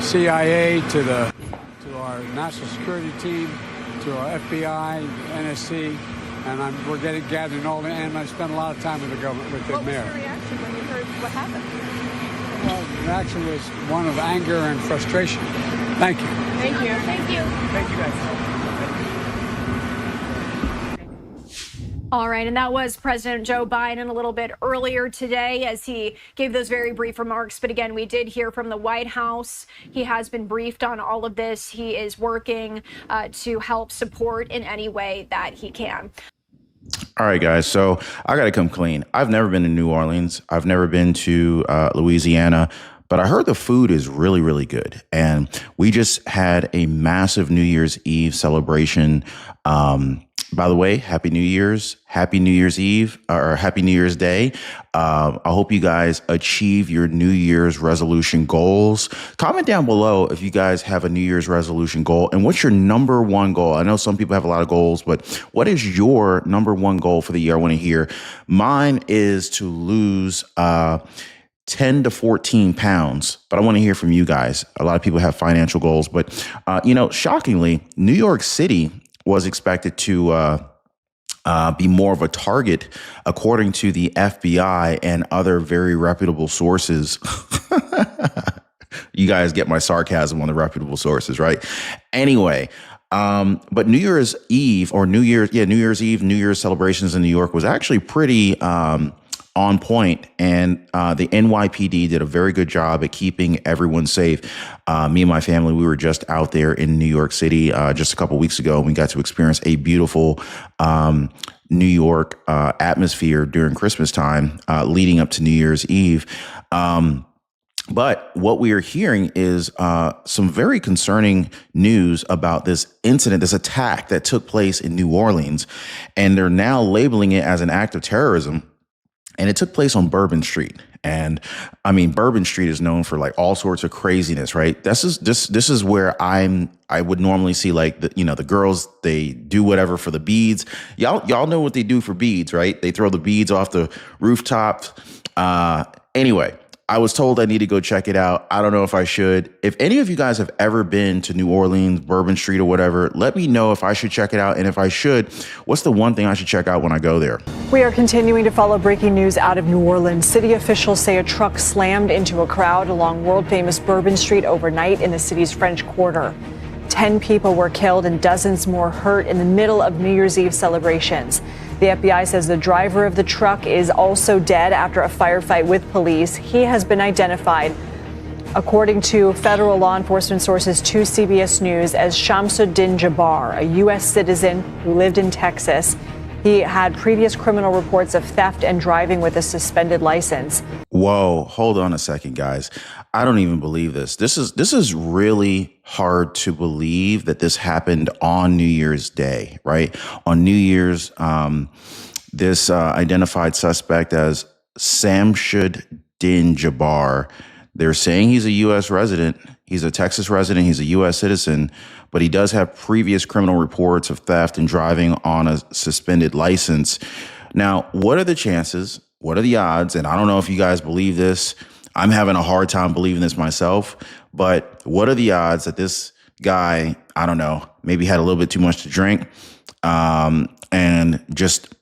CIA to our national security team, to our FBI, NSC, and we're gathering all the, and I spent a lot of time with the government, with the mayor. What was your reaction when you heard what happened? Well, the reaction was one of anger and frustration. Thank you. Thank you. Thank you. Thank you, guys. All right, and that was President Joe Biden a little bit earlier today as he gave those very brief remarks. But again, we did hear from the White House. He has been briefed on all of this. He is working to help support in any way that he can. All right, guys. So I got to come clean. I've never been to New Orleans. I've never been to Louisiana. But I heard the food is really, really good. And we just had a massive New Year's Eve celebration. By the way, Happy New Year's Eve, or Happy New Year's Day. I hope you guys achieve your New Year's resolution goals. Comment down below if you guys have a New Year's resolution goal and what's your number one goal. I know some people have a lot of goals, but what is your number one goal for the year? I want to hear. Mine is to lose 10 to 14 pounds, but I want to hear from you guys. A lot of people have financial goals, but shockingly, New York City was expected to be more of a target, according to the FBI and other very reputable sources. You guys get my sarcasm on the reputable sources, right? Anyway, but New Year's Eve New Year's celebrations in New York was actually pretty on point, and the NYPD did a very good job at keeping everyone safe. Me and my family, we were just out there in New York City just a couple weeks ago, and we got to experience a beautiful New York atmosphere during Christmas time, leading up to New Year's Eve. But what we are hearing is some very concerning news about this incident, this attack that took place in New Orleans, and they're now labeling it as an act of terrorism. And it took place on Bourbon Street. And I mean, Bourbon Street is known for like all sorts of craziness, right? This is where I would normally see like the girls, they do whatever for the beads. Y'all know what they do for beads, right? They throw the beads off the rooftops. Anyway, I was told I need to go check it out. I don't know if I should. If any of you guys have ever been to New Orleans, Bourbon Street or whatever, let me know if I should check it out. And if I should, what's the one thing I should check out when I go there? We are continuing to follow breaking news out of New Orleans. City officials say a truck slammed into a crowd along world-famous Bourbon Street overnight in the city's French Quarter. 10 people were killed and dozens more hurt in the middle of New Year's Eve celebrations. The FBI says the driver of the truck is also dead after a firefight with police. He has been identified, according to federal law enforcement sources to CBS News, as Shamsuddin Jabbar, a U.S. citizen who lived in Texas. He had previous criminal reports of theft and driving with a suspended license. Whoa, hold on a second, guys. I don't even believe this. This is really hard to believe that this happened on New Year's Day, right? On New Year's, this identified suspect as Shamsuddin Jabbar. They're saying he's a U.S. resident. He's a Texas resident. He's a U.S. citizen, but he does have previous criminal reports of theft and driving on a suspended license. Now, what are the chances? What are the odds? And I don't know if you guys believe this. I'm having a hard time believing this myself, but what are the odds that this guy, I don't know, maybe had a little bit too much to drink and just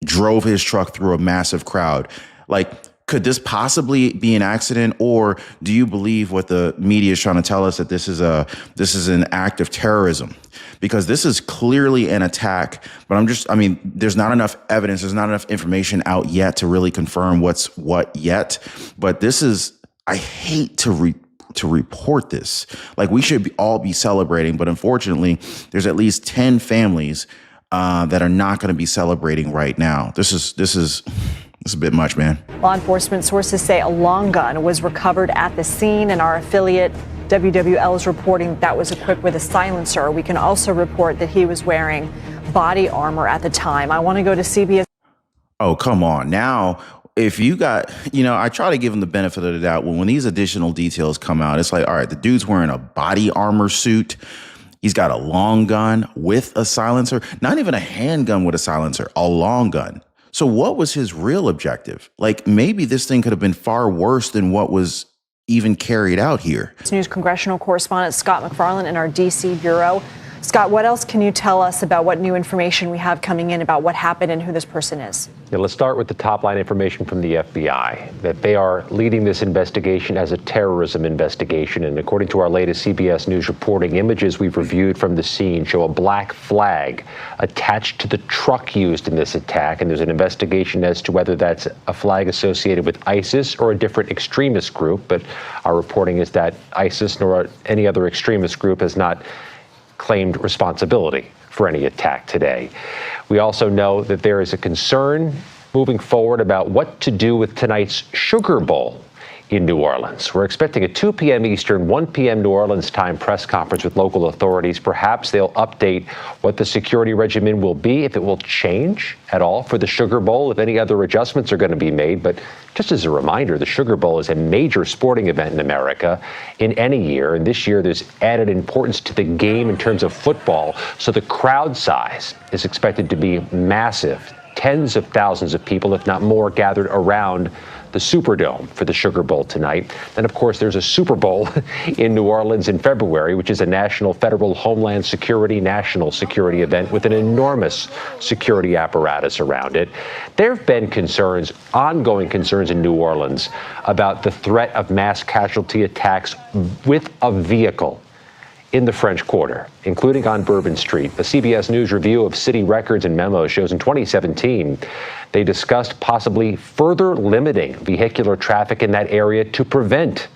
drove his truck through a massive crowd? Like, could this possibly be an accident, or do you believe what the media is trying to tell us, that this is an act of terrorism? Because this is clearly an attack, but there's not enough evidence, there's not enough information out yet to really confirm what's what yet. But I hate to report this. Like, we should all be celebrating, but unfortunately, there's at least 10 families that are not going to be celebrating right now. This is a bit much, man. Law enforcement sources say a long gun was recovered at the scene, and our affiliate WWL is reporting that was equipped with a silencer. We can also report that he was wearing body armor at the time. I want to go to CBS. Oh, come on. Now, if you got, I try to give him the benefit of the doubt. When these additional details come out, it's like, all right, the dude's wearing a body armor suit. He's got a long gun with a silencer, not even a handgun with a silencer, a long gun. So what was his real objective? Like, maybe this thing could have been far worse than what was, even carried out here. News congressional correspondent Scott McFarland in our D.C. bureau. Scott, what else can you tell us about what new information we have coming in about what happened and who this person is? Yeah, let's start with the top line information from the FBI, that they are leading this investigation as a terrorism investigation. And according to our latest CBS News reporting, images we've reviewed from the scene show a black flag attached to the truck used in this attack. And there's an investigation as to whether that's a flag associated with ISIS or a different extremist group. But our reporting is that ISIS nor any other extremist group has not claimed responsibility for any attack today. We also know that there is a concern moving forward about what to do with tonight's Sugar Bowl in New Orleans. We're expecting a 2 p.m. Eastern, 1 p.m. New Orleans time press conference with local authorities. Perhaps they'll update what the security regimen will be, if it will change at all for the Sugar Bowl, if any other adjustments are going to be made. But just as a reminder, the Sugar Bowl is a major sporting event in America in any year. And this year, there's added importance to the game in terms of football. So the crowd size is expected to be massive. Tens of thousands of people, if not more, gathered around the Superdome for the Sugar Bowl tonight. Then, of course, there's a Super Bowl in New Orleans in February, which is a national federal homeland security, national security event with an enormous security apparatus around it. There have been concerns, ongoing concerns in New Orleans about the threat of mass casualty attacks with a vehicle in the French Quarter, including on Bourbon Street. A CBS News review of city records and memos shows in 2017, they discussed possibly further limiting vehicular traffic in that area to prevent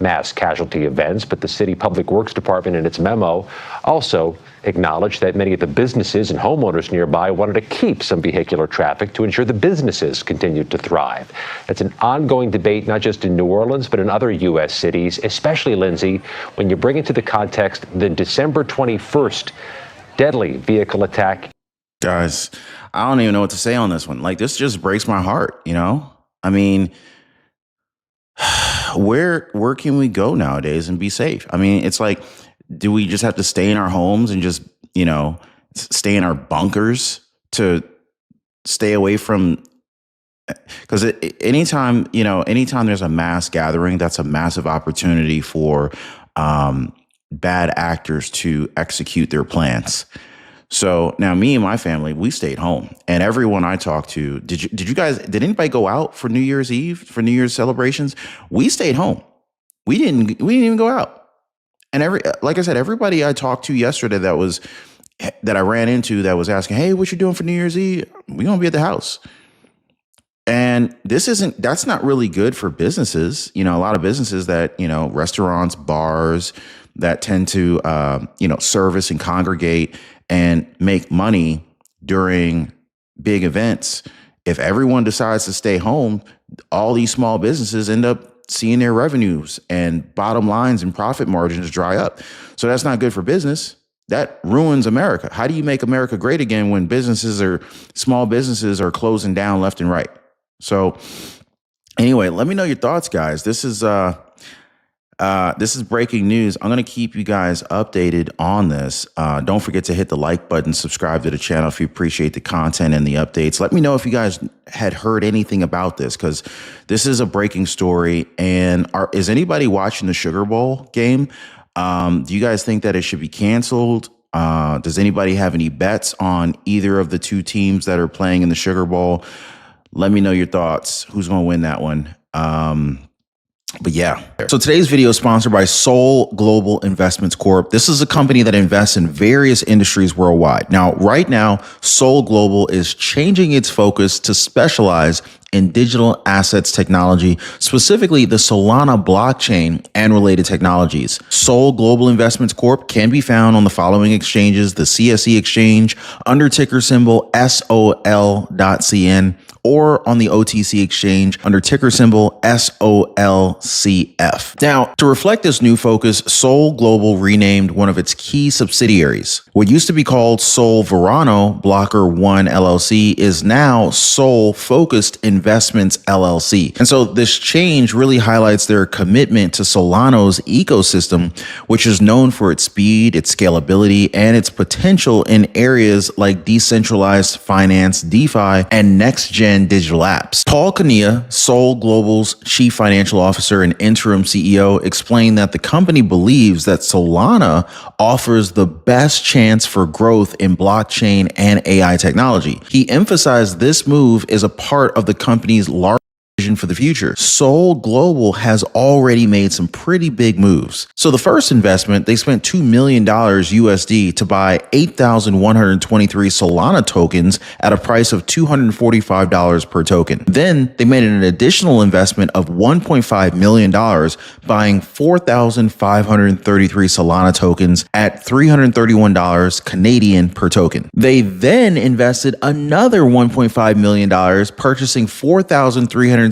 mass casualty events. But the city public works department in its memo also acknowledged that many of the businesses and homeowners nearby wanted to keep some vehicular traffic to ensure the businesses continued to thrive. It's an ongoing debate, not just in New Orleans, but in other U.S. cities, especially, Lindsay, when you bring into the context the December 21st deadly vehicle attack. Guys, I don't even know what to say on this one. Like, this just breaks my heart, you know? I mean, where can we go nowadays and be safe? I mean, it's like, do we just have to stay in our homes and just, you know, stay in our bunkers to stay away from? Because anytime there's a mass gathering, that's a massive opportunity for bad actors to execute their plans. So now me and my family, we stayed home, and everyone I talked to, did anybody go out for New Year's Eve, for New Year's celebrations? We stayed home. We didn't even go out. And like I said, everybody I talked to yesterday that I ran into that was asking, hey, what you doing for New Year's Eve? We're going to be at the house. And that's not really good for businesses. You know, a lot of businesses that, you know, restaurants, bars that tend to, service and congregate and make money during big events. If everyone decides to stay home, all these small businesses end up seeing their revenues and bottom lines and profit margins dry up. So that's not good for business. That ruins America. How do you make America great again when small businesses are closing down left and right? So anyway, let me know your thoughts, guys. This is breaking news. I'm going to keep you guys updated on this. Don't forget to hit the like button, subscribe to the channel if you appreciate the content and the updates. Let me know if you guys had heard anything about this, because this is a breaking story. And is anybody watching the Sugar Bowl game? Do you guys think that it should be canceled? Does anybody have any bets on either of the two teams that are playing in the Sugar Bowl? Let me know your thoughts. Who's going to win that one? But yeah. So today's video is sponsored by Sol Global Investments Corp. This is a company that invests in various industries worldwide. Now, right now, Sol Global is changing its focus to specialize in digital assets technology, specifically the Solana blockchain and related technologies. Sol Global Investments Corp can be found on the following exchanges: the CSE exchange under ticker symbol SOL.CN, or on the OTC exchange under ticker symbol SOLCF. Now, to reflect this new focus, Sol Global renamed one of its key subsidiaries. What used to be called Sol Verano Blocker One LLC is now Sol Focused Investments LLC. And so this change really highlights their commitment to Solana's ecosystem, which is known for its speed, its scalability, and its potential in areas like decentralized finance, DeFi, and next-gen and digital apps. Paul Kania, Sol Global's chief financial officer and interim CEO, explained that the company believes that Solana offers the best chance for growth in blockchain and AI technology. He emphasized this move is a part of the company's large vision for the future. Sol Global has already made some pretty big moves. So the first investment, they spent $2 million USD to buy 8,123 Solana tokens at a price of $245 per token. Then they made an additional investment of $1.5 million, buying 4,533 Solana tokens at $331 Canadian per token. They then invested another $1.5 million, purchasing 4,372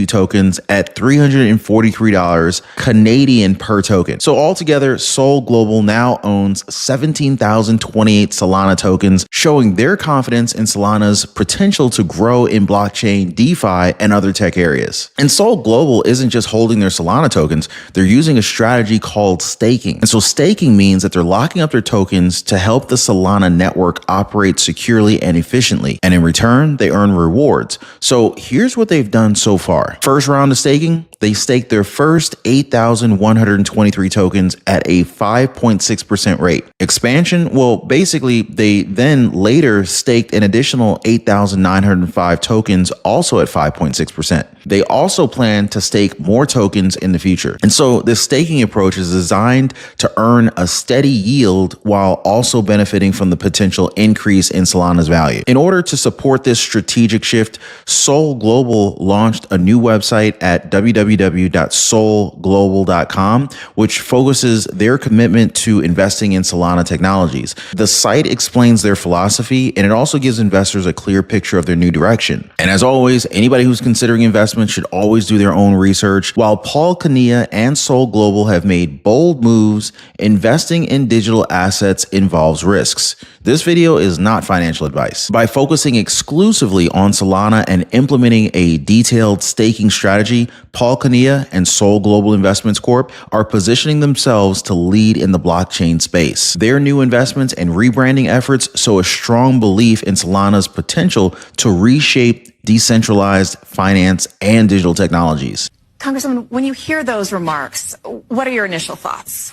tokens at $343 Canadian per token. So altogether, Sol Global now owns 17,028 Solana tokens, showing their confidence in Solana's potential to grow in blockchain, DeFi, and other tech areas. And Sol Global isn't just holding their Solana tokens, they're using a strategy called staking. And so staking means that they're locking up their tokens to help the Solana network operate securely and efficiently. And in return, they earn rewards. So here's what they've done so far. First round of staking, they staked their first 8,123 tokens at a 5.6% rate. Expansion, well, basically, they then later staked an additional 8,905 tokens, also at 5.6%. They also plan to stake more tokens in the future. And so this staking approach is designed to earn a steady yield while also benefiting from the potential increase in Solana's value. In order to support this strategic shift, Sol Global launched a new website at www.solglobal.com, which focuses their commitment to investing in Solana technologies. The site explains their philosophy, and it also gives investors a clear picture of their new direction. And as always, anybody who's considering investment should always do their own research. While Paul Kania and Sol Global have made bold moves, investing in digital assets involves risks. This video is not financial advice. By focusing exclusively on Solana and implementing a detailed staking strategy, Paul Kania and Sol Global Investments Corp are positioning themselves to lead in the blockchain space. Their new investments and rebranding efforts show a strong belief in Solana's potential to reshape decentralized finance and digital technologies. Congresswoman, when you hear those remarks, what are your initial thoughts?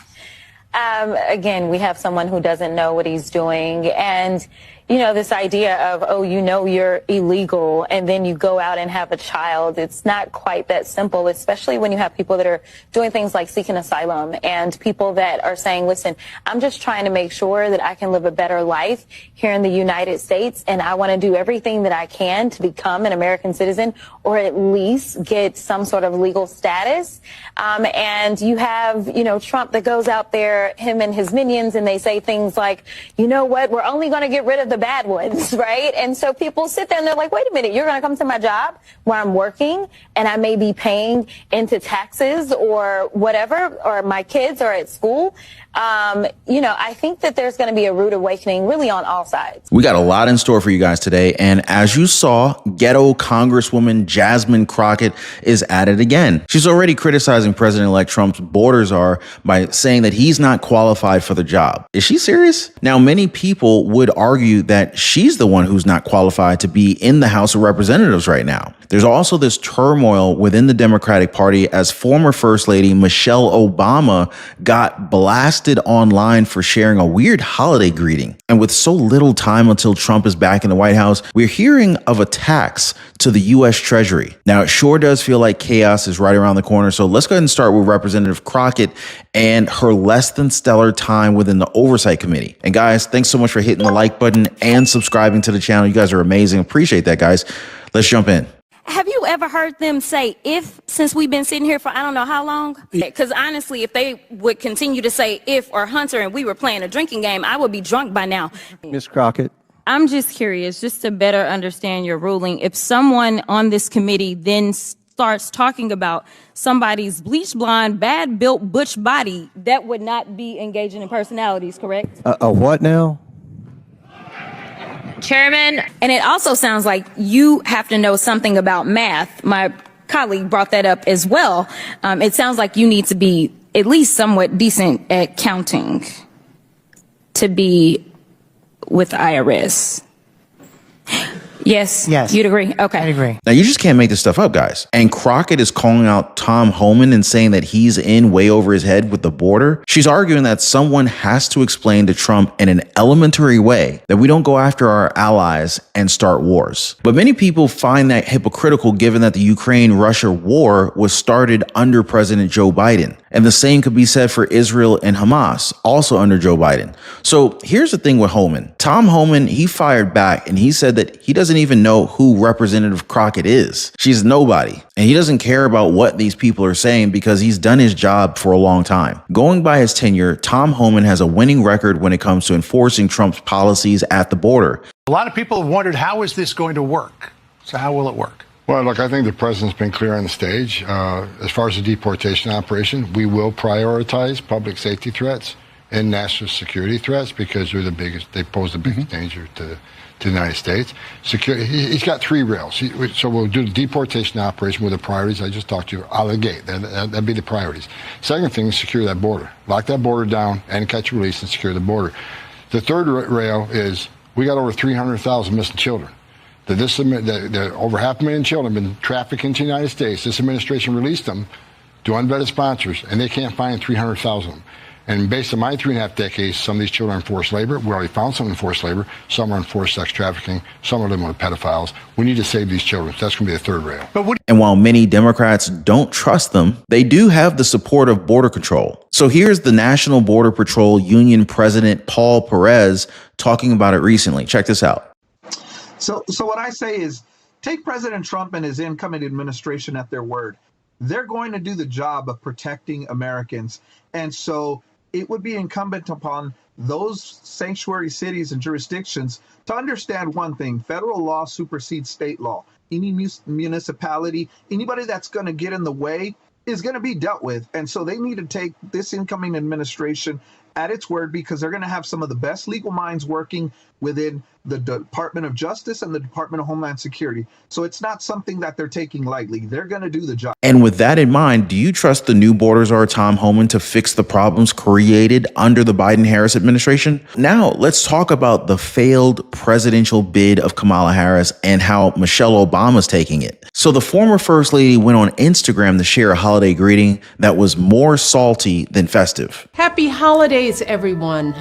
Again, we have someone who doesn't know what he's doing. And, you know, this idea of, oh, you know, you're illegal and then you go out and have a child. It's not quite that simple, especially when you have people that are doing things like seeking asylum and people that are saying, listen, I'm just trying to make sure that I can live a better life here in the United States. And I want to do everything that I can to become an American citizen or at least get some sort of legal status. And you have, you know, Trump that goes out there, him and his minions, and they say things like, you know what, we're only going to get rid of the bad ones, right? And so people sit there and they're like, wait a minute, you're going to come to my job where I'm working and I may be paying into taxes or whatever, or my kids are at school. You know, I think that there's going to be a rude awakening really on all sides. We got a lot in store for you guys today. And as you saw, ghetto Congresswoman Jasmine Crockett is at it again. She's already criticizing President-elect Trump's borders are by saying that he's not qualified for the job. Is she serious? Now, many people would argue that she's the one who's not qualified to be in the House of Representatives right now. There's also this turmoil within the Democratic Party as former First Lady Michelle Obama got blasted online for sharing a weird holiday greeting. And with so little time until Trump is back in the White House, we're hearing of attacks to the U.S. Treasury. Now, it sure does feel like chaos is right around the corner. So let's go ahead and start with Representative Crockett and her less than stellar time within the Oversight Committee. And guys, thanks so much for hitting the like button and subscribing to the channel. You guys are amazing. Appreciate that, guys. Let's jump in. Have you ever heard them say if, since we've been sitting here for I don't know how long? Because honestly, if they would continue to say if or Hunter and we were playing a drinking game, I would be drunk by now. Ms. Crockett. I'm just curious, just to better understand your ruling, if someone on this committee then starts talking about somebody's bleach blonde, bad built butch body, that would not be engaging in personalities, correct? A what now? Chairman, and it also sounds like you have to know something about math. My colleague brought that up as well. It sounds like you need to be at least somewhat decent at counting to be with IRS. Yes. Yes. You'd agree? Okay. I agree. Now, you just can't make this stuff up, guys. And Crockett is calling out Tom Homan and saying that he's in way over his head with the border. She's arguing that someone has to explain to Trump in an elementary way that we don't go after our allies and start wars. But many people find that hypocritical given that the Ukraine-Russia war was started under President Joe Biden. And the same could be said for Israel and Hamas, also under Joe Biden. So here's the thing with Homan. Tom Homan, he fired back and he said that he doesn't even know who Representative Crockett is. She's nobody. And he doesn't care about what these people are saying because he's done his job for a long time. Going by his tenure, Tom Homan has a winning record when it comes to enforcing Trump's policies at the border. A lot of people have wondered, how is this going to work? So how will it work? Well, look, I think the president's been clear on the stage. As far as the deportation operation, we will prioritize public safety threats and national security threats because they're the biggest. They pose the biggest danger to the United States. He's got three rails. So we'll do the deportation operation with the priorities I just talked to you out of the gate. That'd be the priorities. Second thing is secure that border. Lock that border down and catch and release and secure the border. The third rail is we got over 300,000 missing children. Over 500,000 children have been trafficked into the United States. This administration released them to unvetted sponsors, and they can't find 300,000 of them. And based on my 3.5 decades, some of these children are in forced labor. We already found some in forced labor. Some are in forced sex trafficking. Some are living with pedophiles. We need to save these children. So that's going to be the third rail. And while many Democrats don't trust them, they do have the support of border control. So here's the National Border Patrol Union President Paul Perez talking about it recently. Check this out. So what I say is take President Trump and his incoming administration at their word. They're going to do the job of protecting Americans. And so it would be incumbent upon those sanctuary cities and jurisdictions to understand one thing: federal law supersedes state law. Any municipality, anybody that's going to get in the way is going to be dealt with. And so they need to take this incoming administration at its word because they're going to have some of the best legal minds working within the Department of Justice and the Department of Homeland Security. So it's not something that they're taking lightly. They're going to do the job. And with that in mind, do you trust the new border czar Tom Homan to fix the problems created under the Biden-Harris administration? Now, let's talk about the failed presidential bid of Kamala Harris and how Michelle Obama's taking it. So the former First Lady went on Instagram to share a holiday greeting that was more salty than festive. Happy holidays, everyone.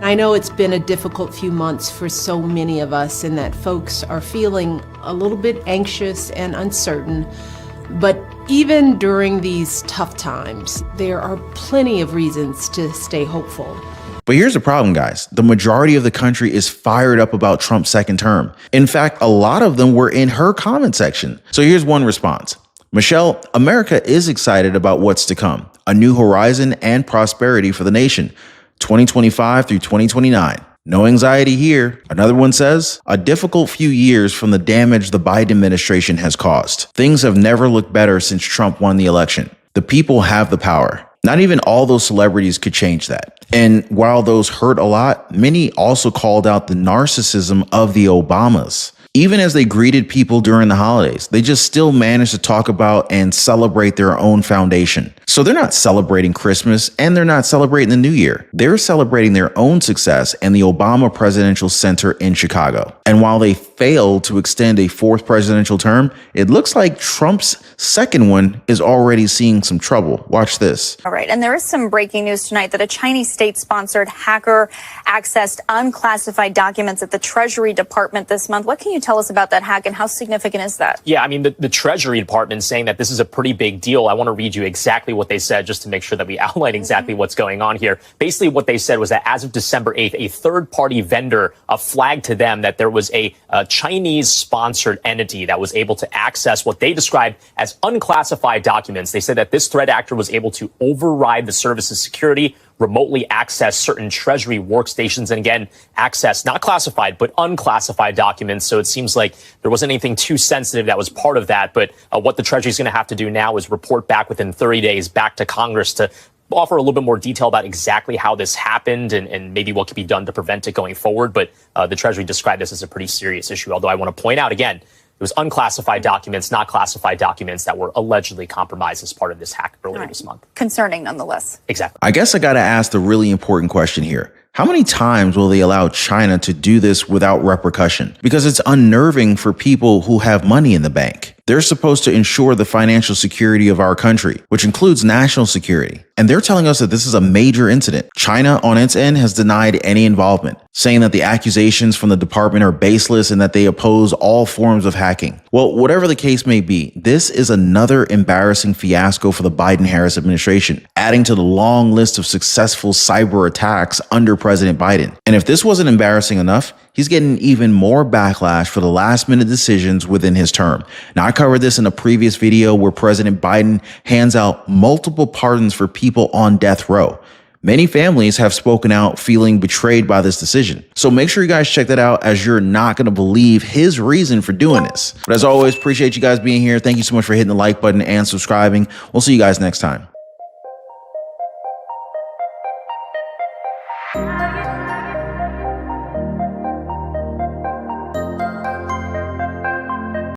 I know it's been a difficult few months for so many of us and that folks are feeling a little bit anxious and uncertain. But even during these tough times, there are plenty of reasons to stay hopeful. But here's the problem, guys. The majority of the country is fired up about Trump's second term. In fact, a lot of them were in her comment section. So here's one response. Michelle, America is excited about what's to come. A new horizon and prosperity for the nation. 2025 through 2029. No anxiety here. Another one says, a difficult few years from the damage the Biden administration has caused. Things have never looked better since Trump won the election. The people have the power. Not even all those celebrities could change that. And while those hurt a lot, many also called out the narcissism of the Obamas. Even as they greeted people during the holidays, they just still managed to talk about and celebrate their own foundation. So they're not celebrating Christmas and they're not celebrating the New Year. They're celebrating their own success and the Obama Presidential Center in Chicago. And while they failed to extend a fourth presidential term, it looks like Trump's second one is already seeing some trouble. Watch this. All right. And there is some breaking news tonight that a Chinese state-sponsored hacker accessed unclassified documents at the Treasury Department this month. What can you tell us about that hack and how significant is that? Yeah, I mean, the Treasury Department is saying that this is a pretty big deal. I want to read you exactly what they said just to make sure that we outline exactly what's going on here. Basically, what they said was that as of December 8th, a third-party vendor flagged to them that there was a Chinese-sponsored entity that was able to access what they described as unclassified documents. They said that this threat actor was able to override the service's security, remotely access certain Treasury workstations, and again, access not classified, but unclassified documents. So it seems like there wasn't anything too sensitive that was part of that. But what the Treasury is going to have to do now is report back within 30 days back to Congress to offer a little bit more detail about exactly how this happened and maybe what could be done to prevent it going forward. But the Treasury described this as a pretty serious issue, although I want to point out again, it was unclassified documents, not classified documents that were allegedly compromised as part of this hack earlier this month. Concerning nonetheless. Exactly. I guess I got to ask the really important question here. How many times will they allow China to do this without repercussion? Because it's unnerving for people who have money in the bank. They're supposed to ensure the financial security of our country, which includes national security. And they're telling us that this is a major incident. China, on its end, has denied any involvement, saying that the accusations from the department are baseless and that they oppose all forms of hacking. Well, whatever the case may be, this is another embarrassing fiasco for the Biden-Harris administration, adding to the long list of successful cyber attacks under President Biden. And if this wasn't embarrassing enough, he's getting even more backlash for the last-minute decisions within his term. Now, I covered this in a previous video where President Biden hands out multiple pardons for people on death row. Many families have spoken out feeling betrayed by this decision. So make sure you guys check that out, as you're not going to believe his reason for doing this. But as always, appreciate you guys being here. Thank you so much for hitting the like button and subscribing. We'll see you guys next time.